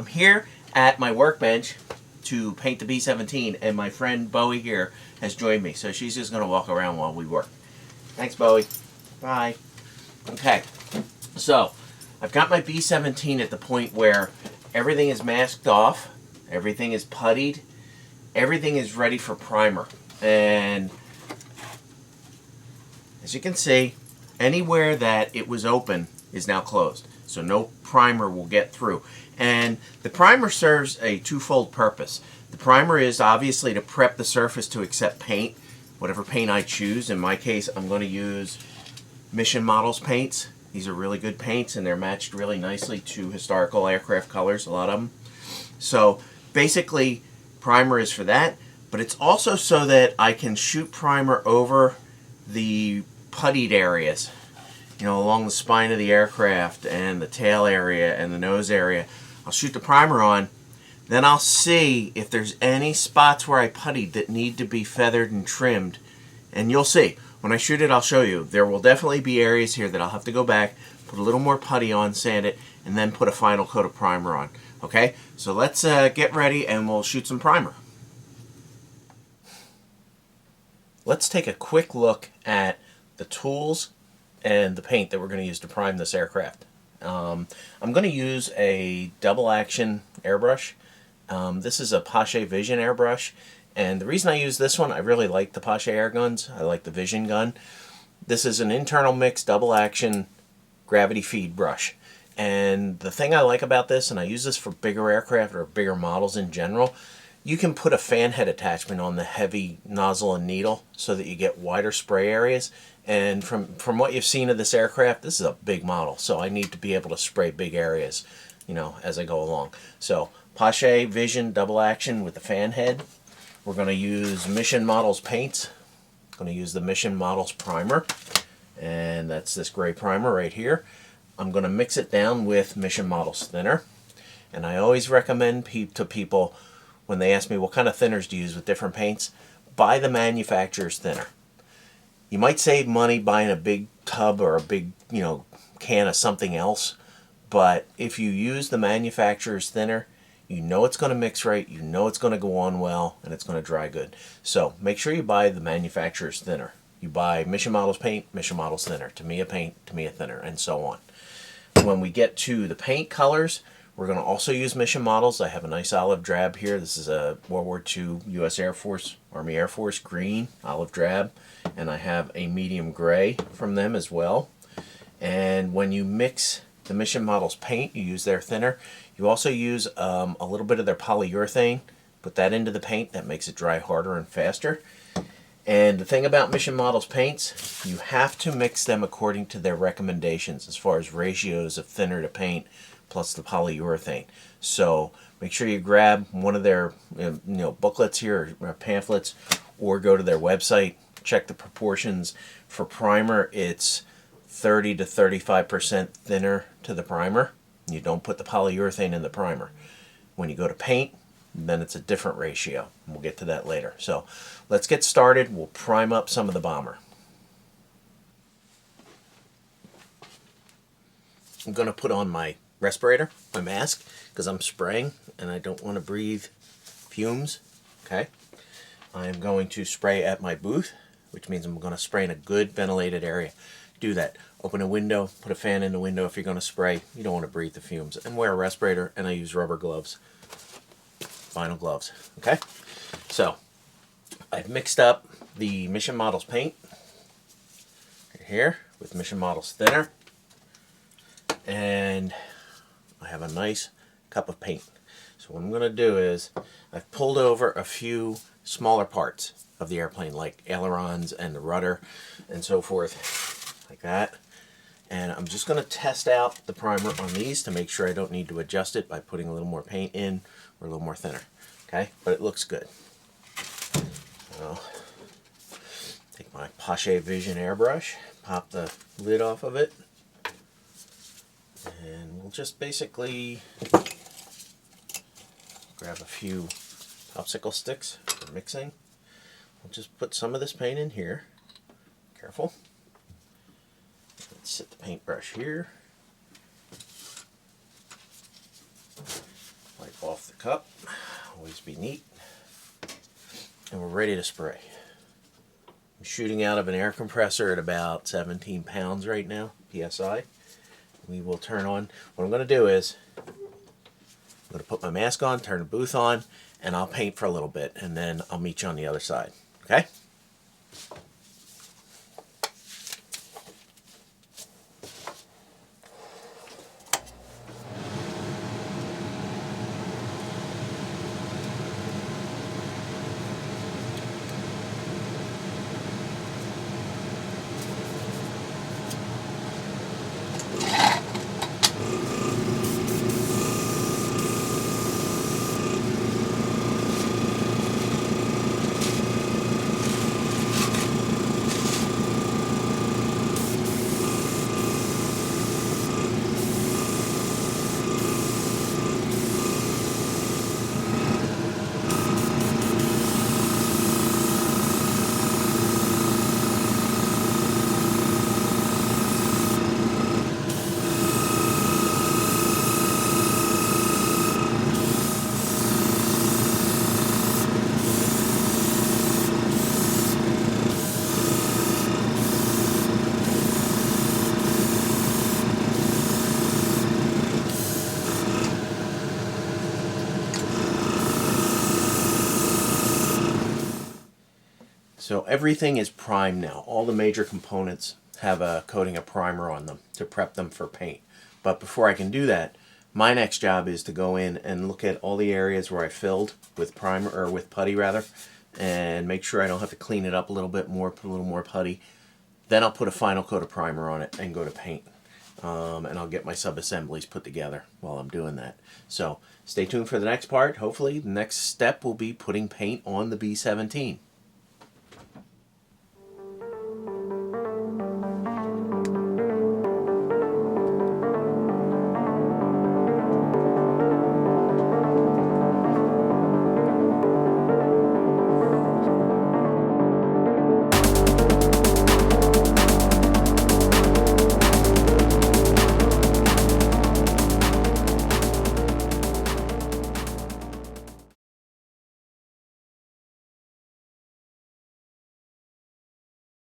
here at my workbench to paint the B-17, and my friend Bowie here has joined me, so she's just going to walk around while we work. Thanks, Bowie. Bye. Okay, so I've got my B-17 at the point where everything is masked off, everything is puttied, everything is ready for primer. And as you can see, anywhere that it was open is now closed, so no primer will get through. And the primer serves a twofold purpose. The primer is obviously to prep the surface to accept paint, whatever paint I choose. In my case, I'm going to use Mission Models paints. These are really good paints, and they're matched really nicely to historical aircraft colors, a lot of them. So basically, primer is for that, but it's also so that I can shoot primer over the puttied areas, you know, along the spine of the aircraft and the tail area and the nose area. I'll shoot the primer on, then I'll see if there's any spots where I puttied that need to be feathered and trimmed, and you'll see. When I shoot it, I'll show you. There will definitely be areas here that I'll have to go back, put a little more putty on, sand it, and then put a final coat of primer on. Okay, so let's get ready and we'll shoot some primer. Let's take a quick look at the tools and the paint that we're going to use to prime this aircraft. I'm going to use a double action airbrush. This is a Pache Vision airbrush, and the reason I use this one, I really like the Pache air guns. I like the Vision gun. This is an internal mix double action gravity feed brush, and the thing I like about this, and I use this for bigger aircraft or bigger models in general, you can put a fan head attachment on the heavy nozzle and needle so that you get wider spray areas. And from what you've seen of this aircraft, this is a big model, so I need to be able to spray big areas, you know, as I go along. So Pache Vision double action with the fan head. We're going to use Mission Models paints. I'm going to use the Mission Models primer, and that's this gray primer right here. I'm going to mix it down with Mission Models thinner, and I always recommend to people when they ask me what kind of thinners do you use with different paints, buy the manufacturer's thinner. You might save money buying a big tub or a big, you know, can of something else, but if you use the manufacturer's thinner, you know it's going to mix right, you know it's going to go on well, and it's going to dry good. So make sure you buy the manufacturer's thinner. You buy Mission Models paint, Mission Models thinner, Tamiya paint, Tamiya thinner, and so on. When we get to the paint colors, we're going to also use Mission Models. I have a nice olive drab here. This is a World War II U.S. Air Force, Army Air Force green, olive drab. And I have a medium gray from them as well. And when you mix the Mission Models paint, you use their thinner. You also use a little bit of their polyurethane. Put that into the paint. That makes it dry harder and faster. And the thing about Mission Models paints, you have to mix them according to their recommendations as far as ratios of thinner to paint plus the polyurethane. So make sure you grab one of their booklets here or pamphlets, or go to their website, check the proportions. For primer, it's 30 to 35% thinner to the primer. You don't put the polyurethane in the primer. When you go to paint, then it's a different ratio. We'll get to that later. So let's get started. We'll prime up some of the bomber. I'm going to put on my respirator, my mask, because I'm spraying and I don't want to breathe fumes. Okay, I'm going to spray at my booth, which means I'm going to spray in a good ventilated area. Do that. Open a window, put a fan in the window if you're going to spray. You don't want to breathe the fumes. And wear a respirator, and I use rubber gloves, vinyl gloves. Okay, so I've mixed up the Mission Models paint right here with Mission Models thinner, and I have a nice cup of paint. So what I'm going to do is I've pulled over a few smaller parts of the airplane, like ailerons and the rudder and so forth, like that. And I'm just going to test out the primer on these to make sure I don't need to adjust it by putting a little more paint in or a little more thinner. Okay, but it looks good. So take my Pache Vision airbrush, pop the lid off of it, and we'll just basically grab a few popsicle sticks for mixing. We'll just put some of this paint in here. Careful. Let's set the paintbrush here. off the cup. Always be neat. And we're ready to spray. I'm shooting out of an air compressor at about 17 pounds right now, PSI. We will turn on. What I'm going to do is I'm going to put my mask on, turn the booth on, and I'll paint for a little bit, and then I'll meet you on the other side. Okay? So everything is primed now. All the major components have a coating of primer on them to prep them for paint. But before I can do that, my next job is to go in and look at all the areas where I filled with primer, or with putty rather, and make sure I don't have to clean it up a little bit more, put a little more putty. Then I'll put a final coat of primer on it and go to paint. And I'll get my sub-assemblies put together while I'm doing that. So stay tuned for the next part. Hopefully the next step will be putting paint on the B-17.